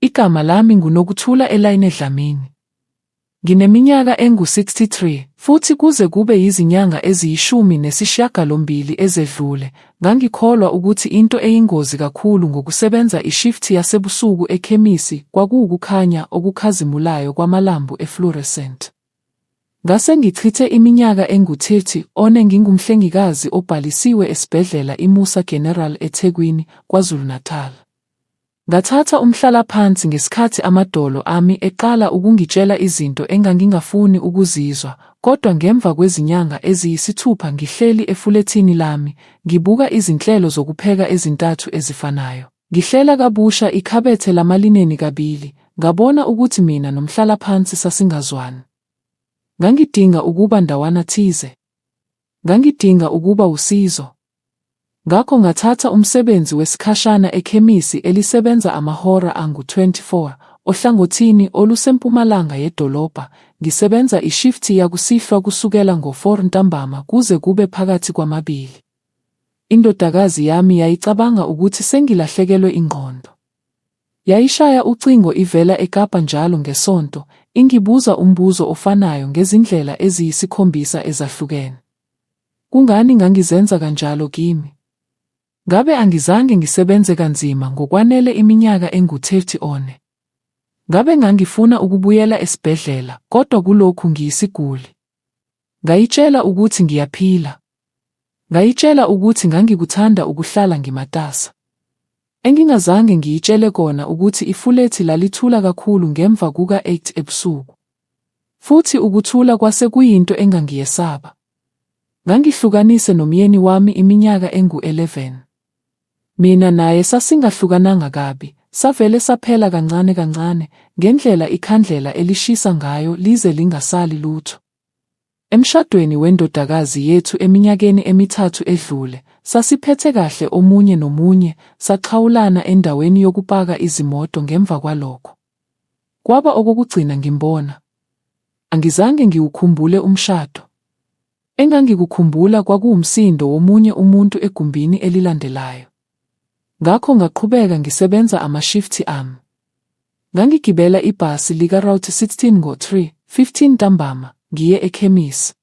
Igama lami nguNokuthula Elaine Dlamini. Ngineminyaka engu-63 futhi kuze kube yizinyanga eziyishumi-nesishiyagalombili ezedlule ngangikholwa ukuthi into eyingozi kakhulu ngokusebenza ishifti yasebusuku ekhemisi kwakuwukukhanya okukhazimulayo kwamalambu efluorescent. Ngase ngichithe iminyaka engu-30 ngingumhlengikazi obhalisiwe esibhedlela iMusa General eThekwini, KwaZulu-Natal. Ngathatha umhlalaphansi ngesikhathi amadolo ami eqala ukungitshela izinto engangingafuni ukuzizwa, kodwa ngemva kwezinyanga eziyisithupha ngihleli efulethini lami, ngibuka izinhlelo zokupheka ezintathu ezifanayo, ngihlela kabusha ikhabethe lamalineni kabili, ngabona ukuthi mina nomhlalaphansi sasingazwani. Ngangidinga ukuba ndawana thize. Ngangidinga ukuba usizo. Ngakho ngathatha umsebenzi wesikhashana ekhemisi elisebenza amahora angu-24 ohlangothini olusempumalanga yedolobha, ngisebenza ishifti yakusihlwa kusukela ngo-4 ntambama kuze kube phakathi kwamabili. Indodakazi yami yayicabanga ukuthi sengilahlekelwe ingqondo. Yayishaya ucingo ivela eKapa njalo ngesonto, ingibuza umbuzo ofanayo ngezindlela eziyisikhombisa ezahlukene. Kungani ngangizenza kanjalo kimi? Ngabe angizange ngisebenze kanzima ngokwanele iminyaka engu-30? Ngabe ngangifuna ukubuyela esibhedlela, kodwa kulokhu ngiyisiguli? Ngayitshela ukuthi ngiyaphila. Ngayitshela ukuthi ngangikuthanda ukuhlala ngimatasa. Engingazange ngiyitshele kona ukuthi ifulethi lalithula kakhulu ngemva kuka-8 ebusuku. Futhi ukuthula kwase kuyinto engangiyesaba. Ngangihlukanise nomyeni wami iminyaka engu-11. Mina naye sasingahlukananga kabi, savele saphela kancane kancane, ngendlela ikhandlela elishisa ngayo lize lingasali lutho. Emshadweni wendodakazi yethu eminyakeni emithathu edlule, sasiphethe kahle omunye nomunye, saxhawulana endaweni yokupaka izimoto ngemva kwalokho. Kwaba okokugcina ngimbona. Angizange ngiwukhumbule umshado. Engangikukhumbula kwakuwumsindo womunye umuntu egumbini elilandelayo. Ngakho ngaqhubeka ngisebenza amashifti ami. Ngangigibela ibhasi lika-Route 16 ngo-3:15 ntambama, ngiye ekhemisi.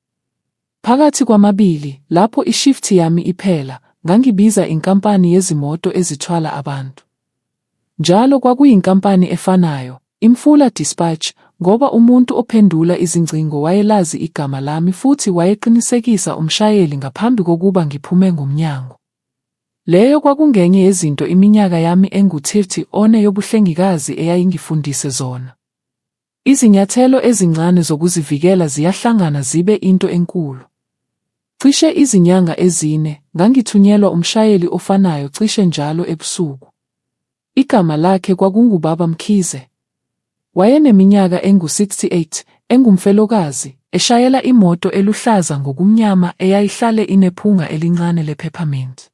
Phakathi kwamabili, lapho ishifti yami iphela, ngangibiza inkampani yezimoto ezithwala abantu. Njalo kwakuyinkampani efanayo, Imfula Dispatch, ngoba umuntu ophendula izingcingo wayelazi igama lami futhi wayeqinisekisa umshayeli ngaphambi kokuba ngiphume ngomnyango. Leyo kwakungenye yezinto iminyaka yami engu-30 yobuhlengikazi eyayingifundise zona. Izinyathelo ezincane zokuzivikela ziyahlangana zibe into enkulu. Cishe izinyanga ezine, ngangithunyelwa umshayeli ofanayo cishe njalo ebusuku. Igama lakhe kwakungubaba Mkhize. Wayeneminyaka engu-68, engumfelokazi, eshayela imoto eluhlaza ngokumnyama eyayihlale inephunga elincane le-peppermint.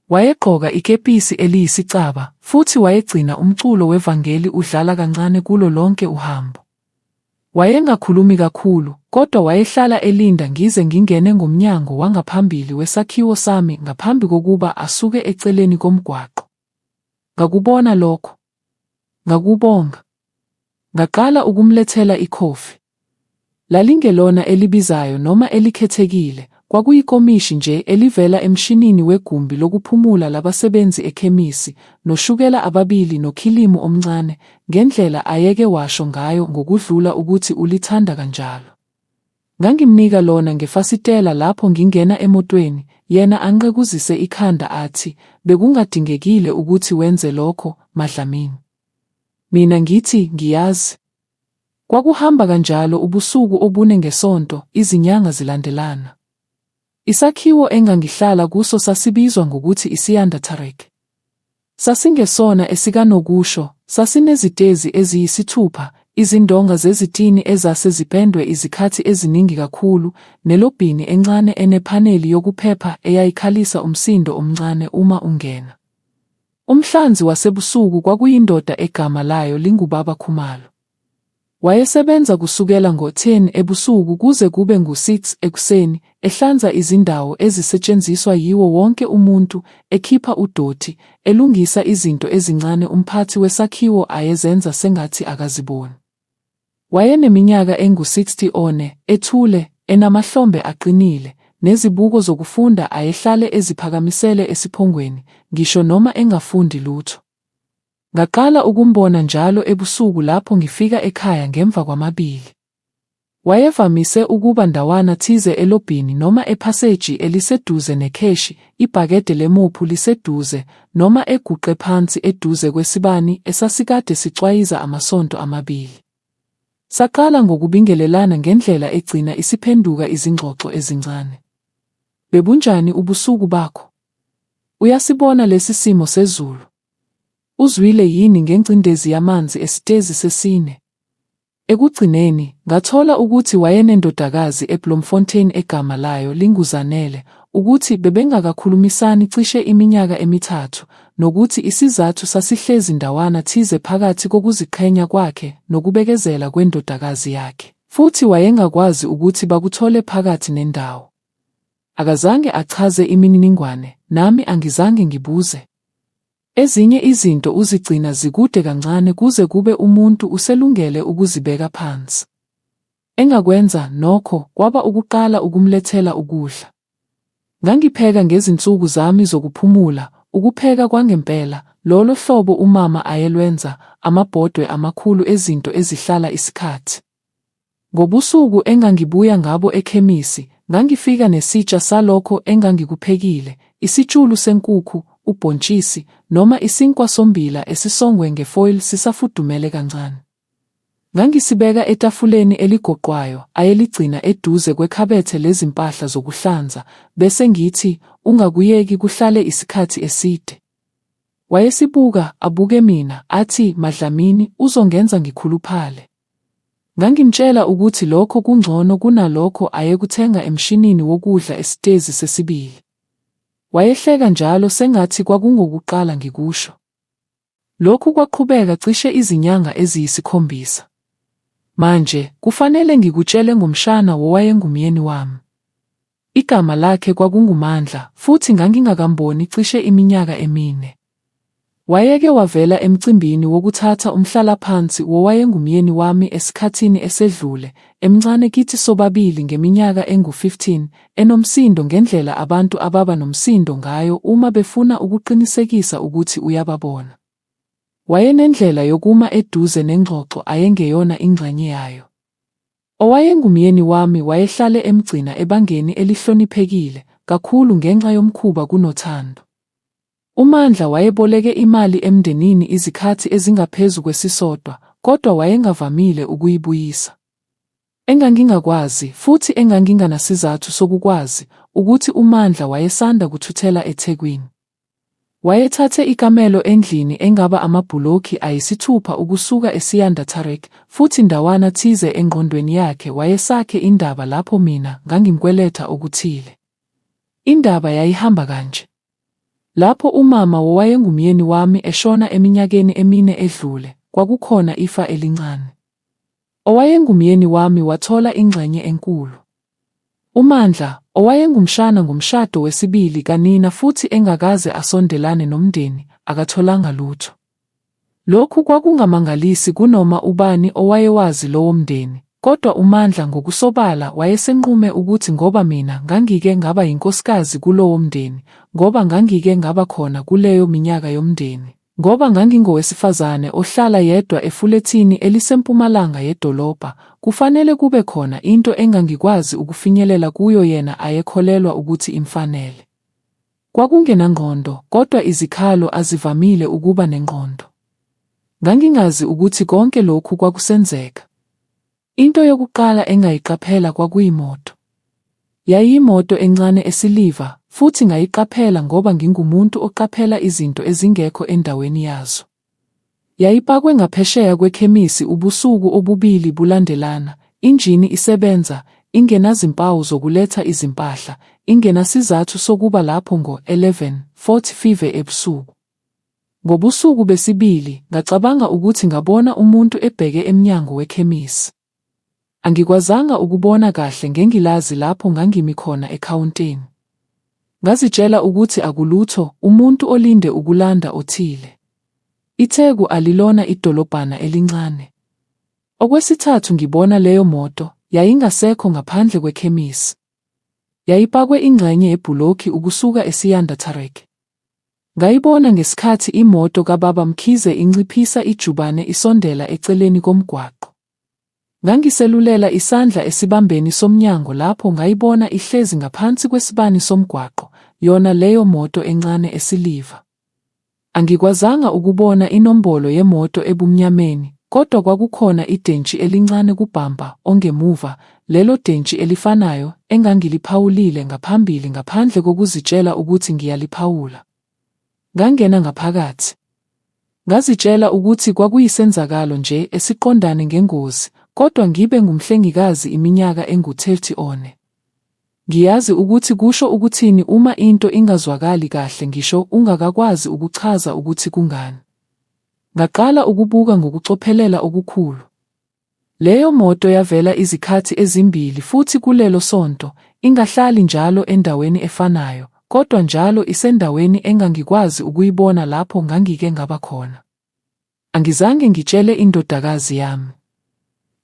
Wayegqoka ikepisi eliyisicaba, futhi wayegcina umculo wevangeli udlala kancane kulo lonke uhambo. Wayengakhulumi kakhulu, kodwa wayehlala elinda ngize ngingene ngomnyango wangaphambili wesakhiwo sami ngaphambi kokuba asuke eceleni komgwaqo. Ngakubona lokho. Ngakubonga. Ngaqala ukumlethela ikhofi. Lalingelona elibizayo noma elikhethekile, kwakuyikomishi nje elivela emshinini wegumbi lokuphumula labasebenzi ekhemisi, noshukela ababili nokhilimu omncane, ngendlela ayeke washo ngayo ngokudlula ukuthi ulithanda kanjalo. Ngangimnika lona ngefasitela lapho ngingena emotweni, yena anqekuzise ikhanda athi, bekungadingekile ukuthi wenze lokho, Madlamini. Mina ngithi, ngiyazi. Kwakuhamba kanjalo ubusuku obune ngesonto, izinyanga zilandelana. Isakhiwo engangihlala kuso sasibizwa ngokuthi iSiyanda Tarek. Sasingesona esikanokusho, sasinezitezi eziyisithupha, izindonga zezitini ezase zipendwe izikhathi eziningi kakhulu, nelobhini encane enephaneli yokuphepha eyayikhalisa umsindo omncane uma ungena. Umhlanzi wasebusuku kwakuyindoda egama layo lingubaba Khumalo. Wayesebenza kusukela ngo-10 ebusuku kuze kube ngu-6 ekuseni, ehlanza izindawo ezisetshenziswa yiwo wonke umuntu, ekhipha udoti, elungisa izinto ezincane umphathi wesakhiwo ayezenza sengathi akaziboni. Wayeneminyaka engu-60 one, ethule, enamahlombe aqinile, nezibuko zokufunda ayehlale eziphakamisele esiphongweni, ngisho noma engafundi lutho. Ngaqala ukumbona njalo ebusuku lapho ngifika ekhaya ngemva kwamabili. Wayevamise ukuba ndawana thize elobhini noma ephaseji eliseduze nekheshi, ibhakede lemophu liseduze, noma eguqe phansi eduze kwesibani esasikade sicwayiza amasonto amabili. Saqala ngokubingelelana ngendlela egcina isiphenduka izingxoxo ezincane. Bebunjani ubusuku bakho? Uyasibona lesi simo sezulu? Uzwile yini ngengcindezi yamanzi esitezi sesine? Ekugcineni, ngathola ukuthi wayenendodakazi eBloemfontein egama layo linguZanele, ukuthi bebengakakhulumisani cishe iminyaka emithathu, nokuthi isizathu sasihlezi ndawana thize phakathi kokuziqhenya kwakhe nokubekezela kwendodakazi yakhe, futhi wayengakwazi ukuthi bakuthole phakathi nendawo. Akazange achaze imininingwane, nami angizange ngibuze. Ezinye izinto uzigcina zikude kancane kuze kube umuntu uselungele ukuzibeka phansi. Engakwenza nokho kwaba ukuqala ukumlethela ukudla. Ngangipheka ngezinsuku zami zokuphumula, ukupheka kwangempela, lolo hlobo umama ayelwenza, amabhodwe amakhulu ezinto ezihlala isikhathi. Ngobusuku engangibuya ngabo ekhemisi, ngangifika nesitsha salokho engangikuphekile, isitshulu senkukhu, ubhontshisi, noma isinkwa sombila esisongwe ngefoil sisafudumele kancane. Ngangisibeka etafuleni eligoqwayo, ayeligcina eduze kwekhabethe lezimpahla zokuhlanza, bese ngithi, ungakuyeki kuhlale isikhathi eside. Wayesibuka, abuke mina, athi, Madlamini, uzongenza ngikhuluphale. Ngangimtshela ukuthi lokho kungcono kunalokho ayekuthenga emshinini wokudla esitezi sesibili. Wayehleka njalo sengathi kwakungokuqala ngikusho. Lokhu kwaqhubeka cishe izinyanga eziyisikhombisa. Manje, kufanele ngikutshele ngomshana wowayengumyeni wami. Igama lakhe kwakunguMandla, futhi ngangingakamboni cishe iminyaka emine. Wayeke wavela emcimbini wokuthatha umhlalaphansi wowayengumyeni wami esikhathini esedlule, emncane kithi sobabili ngeminyaka engu-15, enomsindo ngendlela abantu ababa nomsindo ngayo uma befuna ukuqinisekisa ukuthi uyababona. Wayenendlela yokuma eduze nengxoxo ayengeyona ingxenye yayo. Owayengumyeni wami wayehlale emgcina ebangeni elihloniphekile, kakhulu ngenxa yomkhuba kunothando. uMandla wayeboleke imali emndenini izikhathi ezingaphezu kwesisodwa, kodwa wayengavamile ukuyibuyisa. Engangingakwazi futhi enganginganasizathu sokukwazi ukuthi uMandla wayesanda kuthuthela eThekwini. Wayethathe ikamelo endlini engaba amabhuloki ayisithupha ukusuka eSiyandatarek, futhi ndawana thize engqondweni yakhe wayesakhe indaba lapho mina ngangimkweletha okuthile. Indaba yayihamba kanje. Lapho umama wowayengumyeni wami eshona eminyakeni emine edlule, kwakukhona ifa elincane. Owayengumyeni wami wathola ingxenye enkulu. uMandla, owayengumshana ngomshado wesibili kanina futhi engakaze asondelane nomndeni, akatholanga lutho. Lokhu kwakungamangalisi kunoma ubani owayewazi lowo mndeni, kodwa uMandla ngokusobala wayesenqume ukuthi ngoba mina ngangike ngaba yinkosikazi kulowo mndeni, ngoba ngangike ngaba khona kuleyo minyaka yomndeni, ngoba ngangingowesifazane ohlala yedwa efulethini elisempumalanga yedolobha, kufanele kube khona into engangikwazi ukufinyelela kuyo yena ayekholelwa ukuthi imfanele. Kwakungenangqondo, kodwa izikhalo azivamile ukuba nengqondo. Ngangingazi ukuthi konke lokhu kwakusenzeka. Into yokuqala engayiqaphela kwakuyimoto. Yayiyimoto encane esiliva, futhi ngayiqaphela ngoba ngingumuntu oqaphela izinto ezingekho endaweni yazo. Yayipakwe ngaphesheya kwekhemisi ubusuku obubili bulandelana, injini isebenza, ingenazimpawu zokuletha izimpahla, ingenasizathu sokuba lapho ngo-11:40 ebusuku. Ngobusuku besibili, ngacabanga ukuthi ngabona umuntu ebheke emnyango wekhemisi. Angikwazanga ukubona kahle ngengilazi lapho ngangimi khona ekhawunteni. Ngazitshela ukuthi akulutho, umuntu olinde ukulanda othile. iTheku alilona idolobhana elincane. Okwesithathu ngibona leyo moto, yayingasekho ngaphandle kwekhemisi. Yayipakwe ingxenye yebhulokhi ukusuka eSiyanda Tarek. Ngayibona ngesikhathi imoto kaBaba Mkhize inciphisa ijubane isondela eceleni komgwaqo. Ngangiselulela isandla esibambeni somnyango lapho ngayibona ihlezi ngaphansi kwesibani somgwaqo, yona leyo moto encane esiliva. Angikwazanga ukubona inombolo yemoto ebumnyameni, kodwa kwakukhona identshi elincane kubhampa ongemuva, lelo dentshi elifanayo engangiliphawulile ngaphambili ngaphandle kokuzitshela ukuthi ngiyaliphawula. Ngangena ngaphakathi. Ngazitshela ukuthi kwakuyisenzakalo nje esiqondane ngengozi, kodwa ngibe ngumhlengikazi iminyaka engu-30 one. Ngiyazi ukuthi kusho ukuthini uma into ingazwakali kahle ngisho ungakakwazi ukuchaza ukuthi kungani. Ngaqala ukubuka ngokucophelela okukhulu. Leyo moto yavela izikhathi ezimbili futhi kulelo sonto, ingahlali njalo endaweni efanayo, kodwa njalo isendaweni engangikwazi ukuyibona lapho ngangike ngaba khona. Angizange ngitshele indodakazi yami.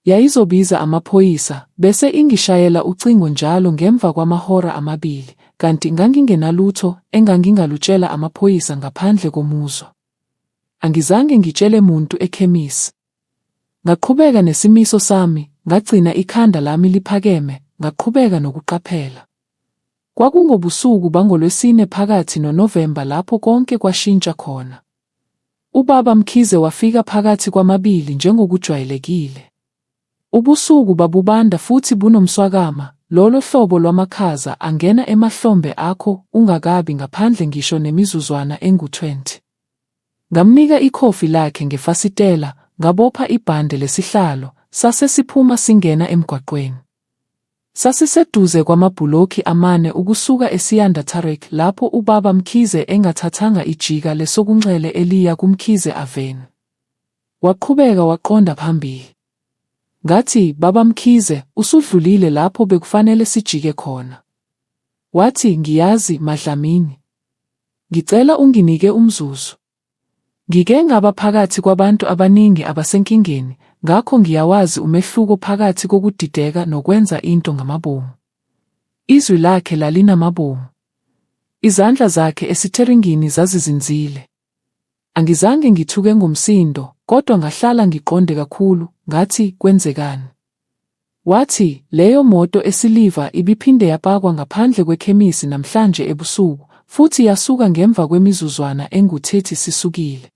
Yayizobiza amaphoyisa, bese ingishayela ucingo njalo ngemva kwamahora amabili, kanti ngangingenalutho engangingalutshela amaphoyisa ngaphandle komuzwa. Angizange ngitshele muntu ekhemisi. Ngaqhubeka nesimiso sami, ngagcina ikhanda lami liphakeme, ngaqhubeka nokuqaphela. Kwakungobusuku bangoLwesine phakathi noNovemba lapho konke kwashintsha khona. UBaba Mkhize wafika phakathi kwamabili njengokujwayelekile. Ubusuku babubanda futhi bunomswakama, lolo hlobo lwamakhaza angena emahlombe akho ungakabi ngaphandle ngisho nemizuzwana engu-20. Ngamnika ikhofi lakhe ngefasitela, ngabopha ibhande lesihlalo, sasesiphuma singena emgwaqweni. Sasiseduze kwamabhulokhi amane ukusuka eSiyanda Tarek lapho uBaba Mkhize engathathanga ijika lesokunxele eliya kuMkhize Avenue. Waqhubeka waqonda phambili. Ngathi, Baba Mkhize, usudlulile lapho bekufanele sijike khona. Wathi, ngiyazi Madlamini. Ngicela unginike umzuzu. Ngike ngaba phakathi kwabantu abaningi abasenkingeni, ngakho ngiyawazi umehluko phakathi kokudideka nokwenza into ngamabomu. Izwi lakhe lalinamabomu. Izandla zakhe esiteringini zazizinzile. Angizange ngithuke ngomsindo, kodwa ngahlala ngiqonde kakhulu, ngathi kwenzekani. Wathi, leyo moto esiliva ibiphinde yapakwa ngaphandle kwekhemisi namhlanje ebusuku, futhi yasuka ngemva kwemizuzwana engu-30 sisukile.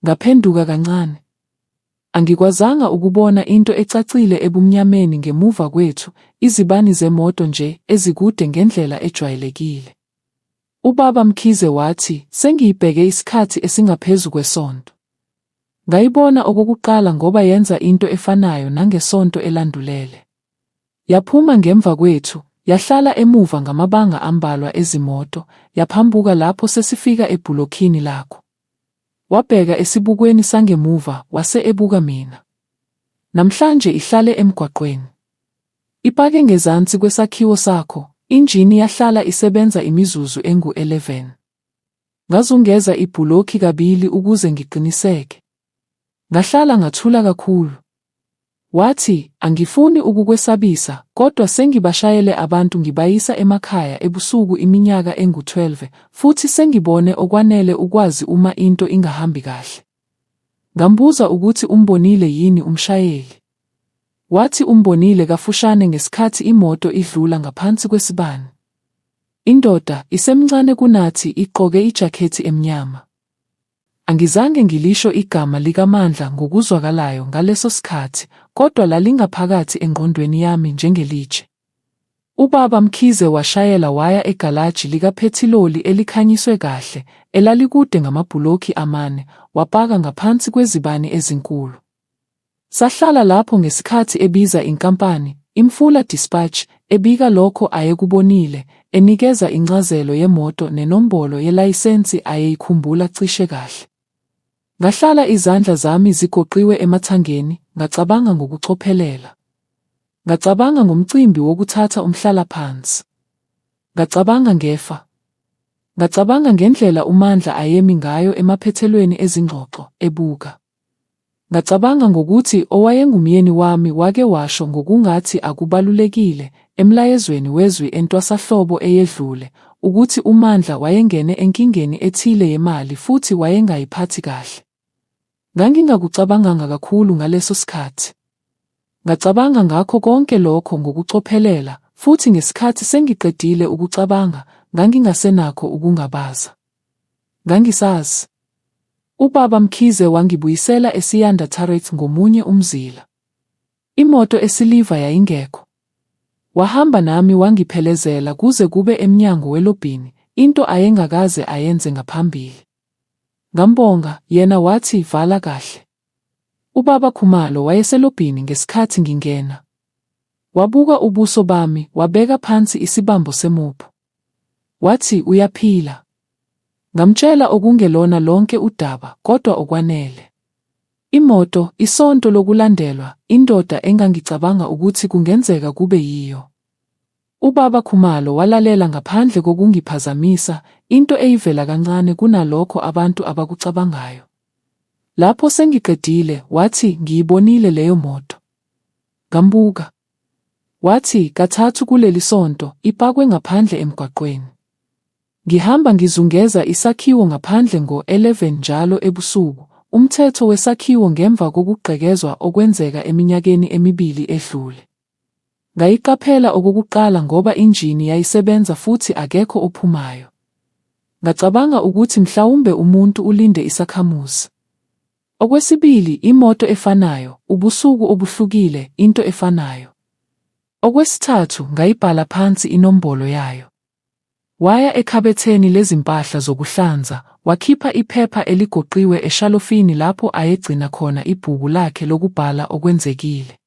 Ngaphenduka kancane. Angikwazanga ukubona into ecacile ebumnyameni ngemuva kwethu, izibani zemoto nje ezikude ngendlela ejwayelekile. UBaba Mkhize wathi, sengiyibheke isikhathi esingaphezu kwesonto. Ngayibona okokuqala ngoba yenza into efanayo nangesonto elandulele. Yaphuma ngemva kwethu, yahlala emuva ngamabanga ambalwa ezimoto, yaphambuka lapho sesifika ebhulokhini lakho. Wabheka esibukweni sangemuva, wase ebuka mina. Namhlanje ihlale emgwaqweni. Ipake ngezansi kwesakhiwo sakho, injini yahlala isebenza imizuzu engu-11. Ngazungeza ibhulokhi kabili ukuze ngiqiniseke. Ngahlala ngathula kakhulu. Wathi, angifuni ukukwesabisa, kodwa sengibashayele abantu ngibayisa emakhaya ebusuku iminyaka engu-12, futhi sengibone okwanele ukwazi uma into ingahambi kahle. Ngambuza ukuthi umbonile yini umshayeli. Wathi umbonile kafushane ngesikhathi imoto idlula ngaphansi kwesibani. Indoda isemncane kunathi igqoke ijakhethi emnyama. Angizange ngilisho igama likaMandla ngokuzwakalayo ngaleso sikhathi, kodwa lalingaphakathi engqondweni yami njengelitshe. UBaba Mkhize washayela waya egalaji likaphethiloli elikhanyiswe kahle, elalikude ngamabhulokhi amane, wapaka ngaphansi kwezibani ezinkulu. Sahlala lapho ngesikhathi ebiza inkampani, Imfula Dispatch, ebika lokho ayekubonile, enikeza incazelo yemoto nenombolo yelayisensi ayeyikhumbula cishe kahle. Ngahlala izandla zami zigoqiwe emathangeni, ngacabanga ngokucophelela. Ngacabanga ngomcimbi wokuthatha umhlalaphansi. Ngacabanga ngefa. Ngacabanga ngendlela uMandla ayemi ngayo emaphethelweni ezingxoxo, ebuka. Ngacabanga ngokuthi owayengumyeni wami wake washo ngokungathi akubalulekile emlayezweni wezwi entwasahlobo eyedlule ukuthi uMandla wayengene enkingeni ethile yemali futhi wayengayiphathi kahle. Ngangingakucabanganga kakhulu ngaleso sikhathi. Ngacabanga ngakho konke lokho ngokucophelela, futhi ngesikhathi sengiqedile ukucabanga, ngangingasenakho ukungabaza. Ngangisazi. Ubaba Mkhize wangibuyisela eSiyanda Turret ngomunye umzila. Imoto esiliva yayingekho. Wahamba nami wangiphelezela kuze kube emnyango welobhini, into ayengakaze ayenze ngaphambili. Ngambonga, yena wathi vala kahle. Ubaba Khumalo wayeselobhini ngesikhathi ngingena. Wabuka ubuso bami, wabeka phansi isibambo semupho. Wathi uyaphila. Ngamtshela okungelona lonke udaba, kodwa okwanele. Imoto, isonto lokulandelwa, indoda engangicabanga ukuthi kungenzeka kube yiyo. Ubaba Khumalo walalela ngaphandle kokungiphazamisa, into eyivela kancane kunalokho abantu abakucabangayo. Lapho sengiqedile, wathi ngiyibonile leyo moto. Ngambuka. Wathi kathathu kuleli sonto, ipakwe ngaphandle emgwaqweni. Ngihamba ngizungeza isakhiwo ngaphandle ngo-11 njalo ebusuku, umthetho wesakhiwo ngemva kokugqekezwa okwenzeka eminyakeni emibili edlule. Ngayiqaphela okokuqala ngoba injini yayisebenza futhi akekho ophumayo. Ngacabanga ukuthi mhlawumbe umuntu ulinde isakhamuzi. Okwesibili, imoto efanayo, ubusuku obuhlukile, into efanayo. Okwesithathu, ngayibhala phansi inombolo yayo. Waya ekhabetheni lezimpahla zokuhlanza, wakhipha iphepha eligoqiwe eshalofini lapho ayegcina khona ibhuku lakhe lokubhala okwenzekile.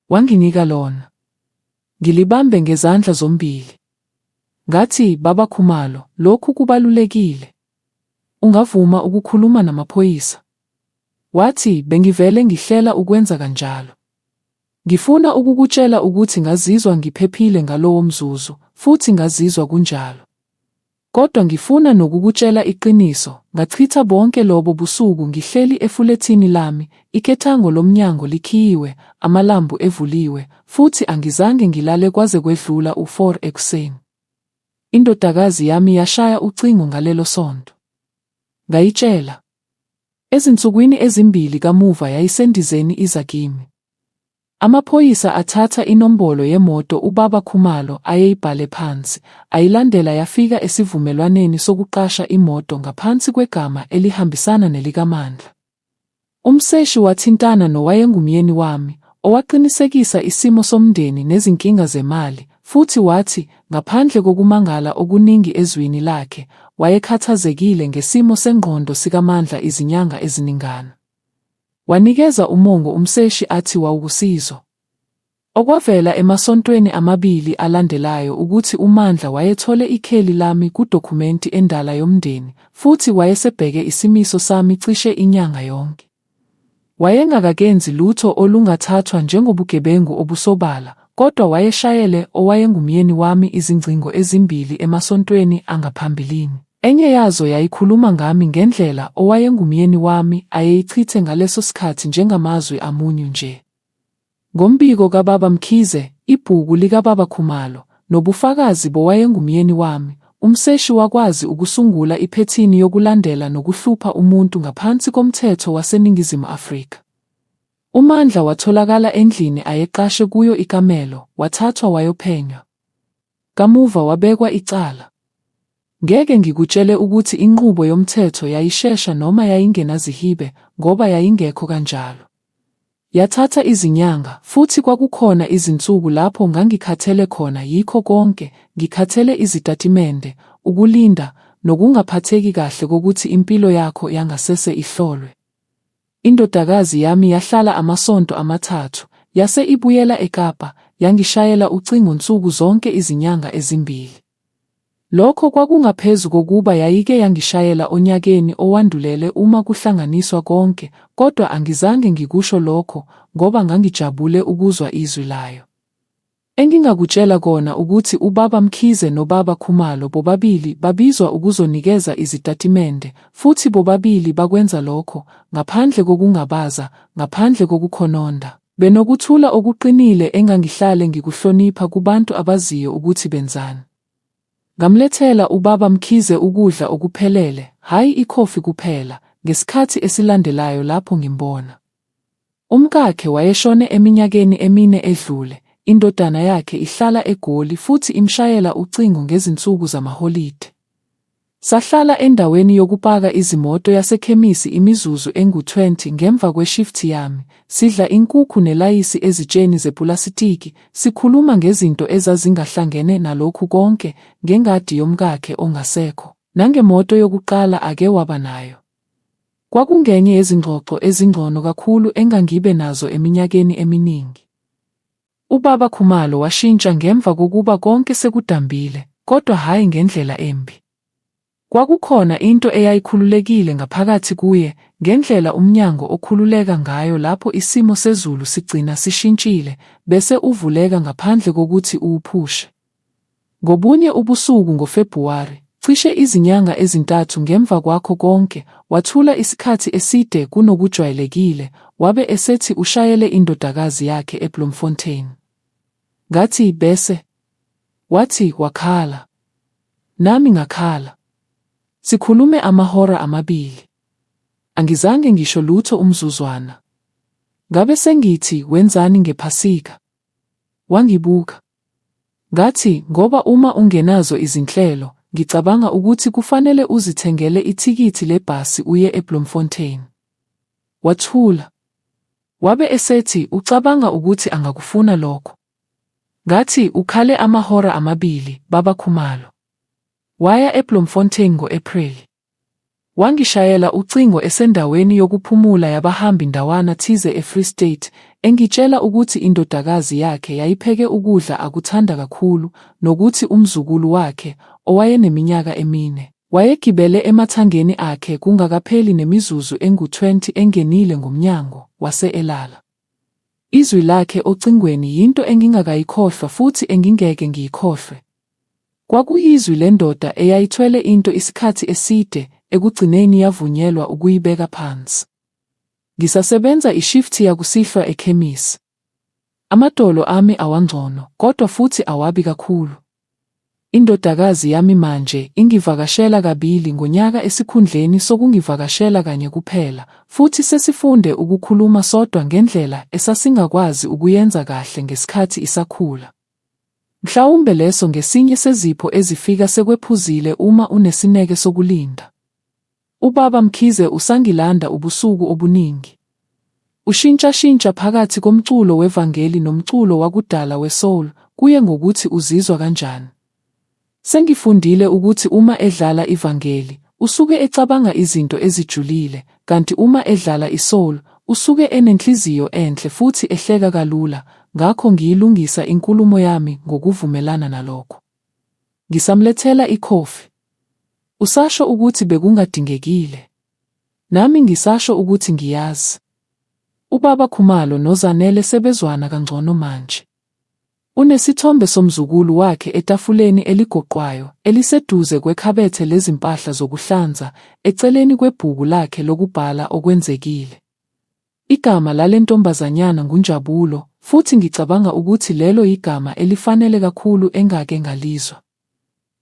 Wanginika lona. Ngilibambe ngezandla zombili. Ngathi, Baba Khumalo, lokhu kubalulekile. Ungavuma ukukhuluma namaphoyisa? Wathi, bengivele ngihlela ukwenza kanjalo. Ngifuna ukukutshela ukuthi ngazizwa ngiphephile ngalowo mzuzu, futhi ngazizwa kunjalo. Kodwa ngifuna nokukutshela iqiniso, ngachitha bonke lobo busuku ngihleli efulethini lami, ikethango lomnyango likhiyiwe, amalambu evuliwe, futhi angizange ngilale kwaze kwedlula u-4 ekuseni. Indodakazi yami yashaya ucingo ngalelo sonto. Ngayitshela. Ezinsukwini ezimbili kamuva yayisendizeni iza kimi. Amaphoyisa athatha inombolo yemoto ubaba Khumalo ayeyibhale phansi, ayilandela yafika esivumelwaneni sokuqasha imoto ngaphansi kwegama elihambisana nelikaMandla. Umseshi wathintana nowayengumyeni wami, owaqinisekisa isimo somndeni nezinkinga zemali, futhi wathi, ngaphandle kokumangala okuningi ezwini lakhe, wayekhathazekile ngesimo sengqondo sikaMandla izinyanga eziningana. Wanikeza umongo umseshi athi wawusizo. Okwavela emasontweni amabili alandelayo ukuthi uMandla wayethole ikheli lami kudokhumenti endala yomndeni, futhi wayesebheke isimiso sami cishe inyanga yonke. Wayengakakenzi lutho olungathathwa njengobugebengu obusobala, kodwa wayeshayele owayengumyeni wami izingcingo ezimbili emasontweni angaphambilini. Enye yazo yayikhuluma ngami ngendlela owayengumyeni wami ayeyichithe ngaleso sikhathi njengamazwi amunyu nje. Ngombiko kaBaba Mkhize, ibhuku likaBaba Khumalo, nobufakazi bowayengumyeni wami, umseshi wakwazi ukusungula iphethini yokulandela nokuhlupha umuntu ngaphansi komthetho waseNingizimu Afrika. uMandla watholakala endlini ayeqashe kuyo ikamelo, wathathwa wayophenywa. Kamuva wabekwa icala. Ngeke ngikutshele ukuthi inqubo yomthetho yayishesha noma yayingenazihibe, ngoba yayingekho kanjalo. Yathatha izinyanga, futhi kwakukhona izinsuku lapho ngangikhathele khona yikho konke, ngikhathele izitatimende, ukulinda, nokungaphatheki kahle kokuthi impilo yakho yangasese ihlolwe. Indodakazi yami yahlala amasonto amathathu, yase ibuyela eKapa, yangishayela ucingo nsuku zonke izinyanga ezimbili. Lokho kwakungaphezu kokuba yayike yangishayela onyakeni owandulele uma kuhlanganiswa konke, kodwa angizange ngikusho lokho ngoba ngangijabule ukuzwa izwi layo. Engingakutshela kona ukuthi uBaba Mkhize noBaba Khumalo bobabili babizwa ukuzonikeza izitatimende, futhi bobabili bakwenza lokho ngaphandle kokungabaza, ngaphandle kokukhononda, benokuthula okuqinile engangihlale ngikuhlonipha kubantu abaziyo ukuthi benzani. Ngamlethela uBaba Mkhize ukudla okuphelele, hhayi ikhofi kuphela, ngesikhathi esilandelayo lapho ngimbona. Umkakhe wayeshone eminyakeni emine edlule, indodana yakhe ihlala eGoli futhi imshayela ucingo ngezinsuku zamaholide. Sahlala endaweni yokupaka izimoto yasekhemisi imizuzu engu-20 ngemva kweshifti yami, sidla inkukhu nelayisi ezitsheni zepulasitiki, sikhuluma ngezinto ezazingahlangene nalokhu konke, ngengadi yomkakhe ongasekho, nangemoto yokuqala ake waba nayo. Kwakungenye yezingxoxo ezingcono kakhulu engangibe nazo eminyakeni eminingi. UBaba Khumalo washintsha ngemva kokuba konke sekudambile, kodwa hhayi ngendlela embi. Kwakukhona into eyayikhululekile ngaphakathi kuye, ngendlela umnyango okhululeka ngayo lapho isimo sezulu sigcina sishintshile, bese uvuleka ngaphandle kokuthi uwuphushe. Ngobunye ubusuku ngoFebhuwari, cishe izinyanga ezintathu ngemva kwakho konke, wathula isikhathi eside kunokujwayelekile, wabe esethi ushayele indodakazi yakhe eBloemfontein. Ngathi bese. Wathi wakhala. Nami ngakhala. Sikhulume amahora amabili. Angizange ngisho lutho umzuzwana. Ngabe sengithi wenzani ngePhasika? Wangibuka. Ngathi ngoba uma ungenazo izinhlelo, ngicabanga ukuthi kufanele uzithengele ithikithi lebhasi uye eBloemfontein. Wathula. Wabe esethi ucabanga ukuthi angakufuna lokho. Ngathi ukhale amahora amabili, Baba Khumalo. Waya eBloemfontein ngo-April. Wangishayela ucingo esendaweni yokuphumula yabahambi ndawana thize eFree State, engitshela ukuthi indodakazi yakhe yayipheke ukudla akuthanda kakhulu, nokuthi umzukulu wakhe, owayeneminyaka emine, wayegibele emathangeni akhe kungakapheli nemizuzu engu-20 engenile ngomnyango wase-elala. Izwi lakhe ocingweni yinto engingakayikhohlwa futhi engingeke ngiyikhohlwe. Kwakuyizwi lendoda eyayithwele into isikhathi eside, ekugcineni yavunyelwa ukuyibeka phansi. Ngisasebenza ishifti yakusihlwa ekhemisi. Amadolo ami awangcono, kodwa futhi awabi kakhulu. Indodakazi yami manje ingivakashela kabili ngonyaka esikhundleni sokungivakashela kanye kuphela, futhi sesifunde ukukhuluma sodwa ngendlela esasingakwazi ukuyenza kahle ngesikhathi isakhula. Mhlawumbe leso ngesinye sezipho ezifika sekwephuzile uma unesineke sokulinda. UBaba Mkhize usangilanda ubusuku obuningi. Ushintsha phakathi komculo wevangeli nomculo wakudala wesoul, kuye ngokuthi uzizwa kanjani. Sengifundile ukuthi uma edlala ivangeli, usuke ecabanga izinto ezijulile, kanti uma edlala isoul, usuke enenhliziyo enhle futhi ehleka kalula, ngakho ngiyilungisa inkulumo yami ngokuvumelana nalokho. Ngisamlethela ikhofi. Usasho ukuthi bekungadingekile. Nami ngisasho ukuthi ngiyazi. UBaba Khumalo noZanele sebezwana kangcono manje. Unesithombe somzukulu wakhe etafuleni eligoqwayo, eliseduze kwekhabethe lezimpahla zokuhlanza, eceleni kwebhuku lakhe lokubhala okwenzekile. Igama lalentombazanyana nguNjabulo, futhi ngicabanga ukuthi lelo igama elifanele kakhulu engake ngalizwa.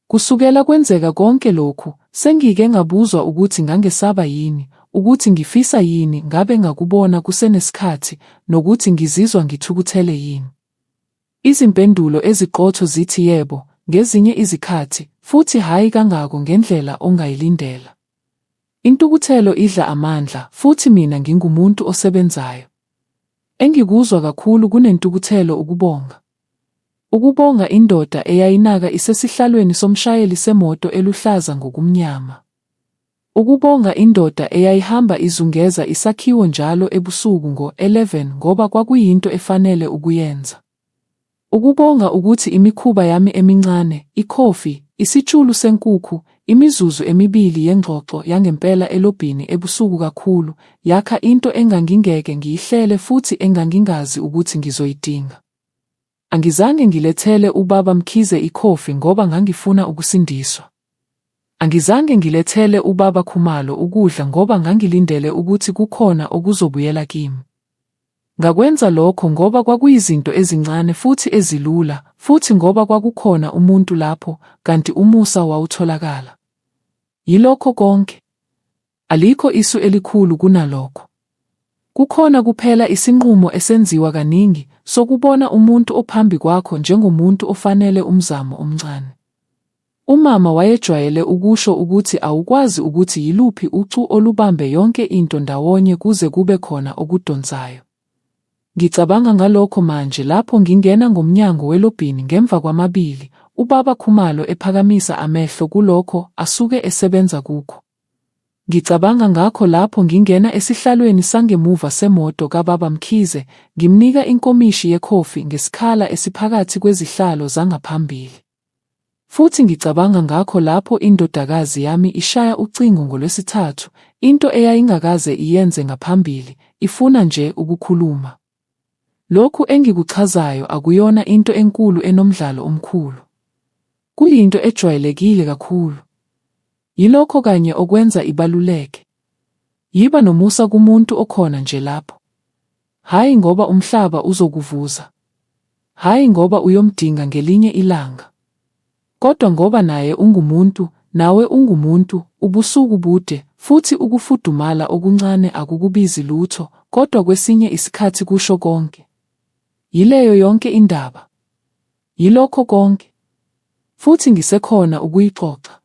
Kusukela kwenzeka konke lokhu, sengike ngabuzwa ukuthi ngangesaba yini, ukuthi ngifisa yini ngabe ngakubona kusenesikhathi, nokuthi ngizizwa ngithukuthele yini. Izimpendulo eziqotho zithi yebo, ngezinye izikhathi, futhi hhayi kangako ngendlela ongayilindela. Intukuthelo idla amandla, futhi mina ngingumuntu osebenzayo. Engikuzwa kakhulu kunentukuthelo ukubonga. Ukubonga indoda eyayinaka isesihlalweni somshayeli semoto eluhlaza ngokumnyama. Ukubonga indoda eyayihamba izungeza isakhiwo njalo ebusuku ngo-11 ngoba kwakuyinto efanele ukuyenza. Ukubonga ukuthi imikhuba yami emincane, ikhofi, isitshulu senkukhu, imizuzu emibili yengxoxo yangempela elobhini ebusuku kakhulu, yakha into engangingeke ngiyihlele futhi engangingazi ukuthi ngizoyidinga. Angizange ngilethele ubaba Mkhize ikhofi ngoba ngangifuna ukusindiswa. Angizange ngilethele ubaba Khumalo ukudla ngoba ngangilindele ukuthi kukhona okuzobuyela kimi. Ngakwenza lokho ngoba kwakuyizinto ezincane futhi ezilula, futhi ngoba kwakukhona umuntu lapho, kanti umusa wawutholakala. Yilokho konke. Alikho isu elikhulu kunalokho. Kukhona kuphela isinqumo esenziwa kaningi sokubona umuntu ophambi kwakho njengomuntu ofanele umzamo omncane. Umama wayejwayele ukusho ukuthi awukwazi ukuthi yiluphi ucu olubambe yonke into ndawonye kuze kube khona okudonsayo. Ngicabanga ngalokho manje lapho ngingena ngomnyango welobhini ngemva kwamabili, ubaba Khumalo ephakamisa amehlo kulokho asuke esebenza kukho. Ngicabanga ngakho lapho ngingena esihlalweni sangemuva semoto kababa Mkhize, ngimnika inkomishi yekhofi ngesikhala esiphakathi kwezihlalo zangaphambili. Futhi ngicabanga ngakho lapho indodakazi yami ishaya ucingo ngolwesithathu, into eyayingakaze iyenze ngaphambili, ifuna nje ukukhuluma. Lokhu engikuchazayo akuyona into enkulu enomdlalo omkhulu. Kuyinto ejwayelekile kakhulu. Yilokho kanye okwenza ibaluleke. Yiba nomusa kumuntu okhona nje lapho. Hayi ngoba umhlaba uzokuvuza. Hayi ngoba uyomdinga ngelinye ilanga. Kodwa ngoba naye ungumuntu, nawe ungumuntu, ubusuku bude, futhi ukufudumala okuncane akukubizi lutho, kodwa kwesinye isikhathi kusho konke. Yileyo yonke indaba. Yilokho konke. Futhi ngisekhona ukuyixoxa.